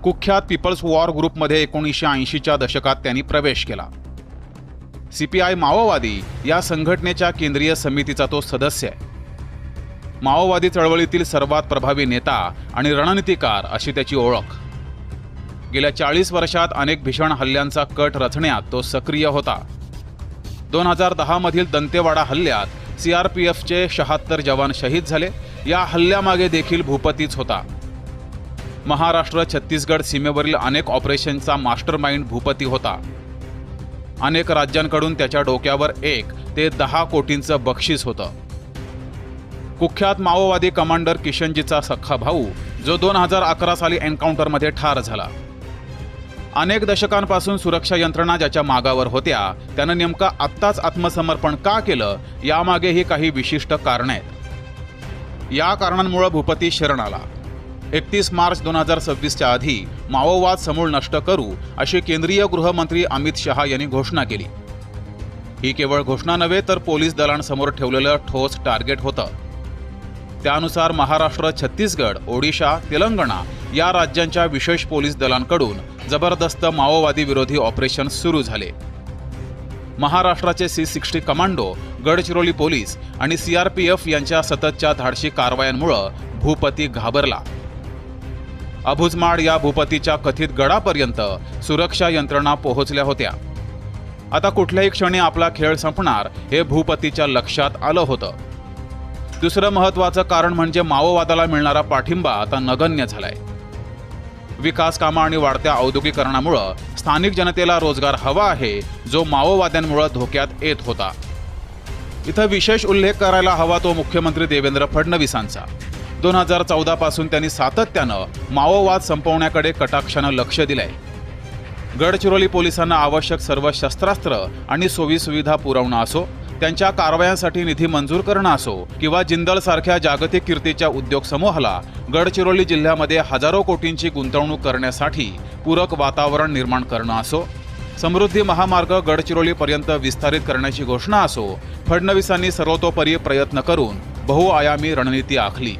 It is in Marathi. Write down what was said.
कुख्यात पीपल्स वॉर ग्रुपमध्ये 1980च्या दशकात त्यांनी प्रवेश केला। सीपीआय माओवादी या संघटनेच्या केंद्रीय समितीचा तो सदस्य आहे। माओवादी चळवळीतील सर्वात प्रभावी नेता आणि रणनीतिकार अशी त्याची ओळख। गेल्या 40 वर्षात अनेक भीषण हल्ल्यांचा कट रचण्यात तो सक्रिय होता। 2010 मधील दंतेवाडा हल्ल्यात सीआरपीएफचे 76 जवान शहीद झाले। या हल्ल्यामागे देखील भूपतीच होता। महाराष्ट्र छत्तीसगड सीमेवरील अनेक ऑपरेशनचा मास्टरमाइंड भूपती होता। अनेक राज्यांकडून त्याच्या डोक्यावर 1 ते 10 कोटींचं बक्षीस होतं। कुख्यात माओवादी कमांडर किशनजीचा सख्खा भाऊ जो 2011 साली एन्काउंटरमध्ये ठार झाला। अनेक दशकांपासून सुरक्षा यंत्रणा ज्याच्या मागावर होत्या त्यानं नेमका आत्ताच आत्मसमर्पण का केलं यामागेही काही विशिष्ट कारणे आहेत। या कारणांमुळे भूपती शरण आला। 31 मार्च 2026च्या आधी माओवाद समूळ नष्ट करू अशी केंद्रीय गृहमंत्री अमित शहा यांनी घोषणा केली। ही केवळ घोषणा नव्हे तर पोलीस दलांसमोर ठेवलेलं ठोस टार्गेट होतं। त्यानुसार महाराष्ट्र, छत्तीसगड, ओडिशा, तेलंगणा या राज्यांच्या विशेष पोलीस दलांकडून जबरदस्त माओवादी विरोधी ऑपरेशन सुरू झाले। महाराष्ट्राचे C60 कमांडो, गडचिरोली पोलीस आणि सीआरपीएफ यांच्या सततच्या धाडसी कारवायांमुळे भूपती घाबरला। अबुझमाड या भूपतीच्या कथित गडापर्यंत सुरक्षा यंत्रणा पोहोचल्या होत्या। आता कुठल्याही क्षणी आपला खेळ संपणार हे भूपतीच्या लक्षात आलं होतं। दुसरं महत्त्वाचं कारण म्हणजे माओवादाला मिळणारा पाठिंबा आता नगण्य झालाय। विकास कामं आणि वाढत्या औद्योगिकरणामुळे स्थानिक जनतेला रोजगार हवा आहे जो माओवाद्यांमुळे धोक्यात येत होता। इथं विशेष उल्लेख करायला हवा तो मुख्यमंत्री देवेंद्र फडणवीसांचा। 2014 पासून त्यांनी सातत्यानं माओवाद संपवण्याकडे कटाक्षानं लक्ष दिलंय। गडचिरोली पोलिसांना आवश्यक सर्व शस्त्रास्त्र आणि सोयीसुविधा पुरवणं असो, त्यांच्या कारवायांसाठी निधी मंजूर करणं असो किंवा जिंदल सारख्या जागतिक कीर्तीच्या उद्योग समूहाला गडचिरोली जिल्ह्यामध्ये हजारो कोटींची गुंतवणूक करण्यासाठी पूरक वातावरण निर्माण करणं असो, समृद्धी महामार्ग गडचिरोलीपर्यंत विस्तारित करण्याची घोषणा असो, फडणवीसांनी सर्वतोपरी प्रयत्न करून बहुआयामी रणनीती आखली।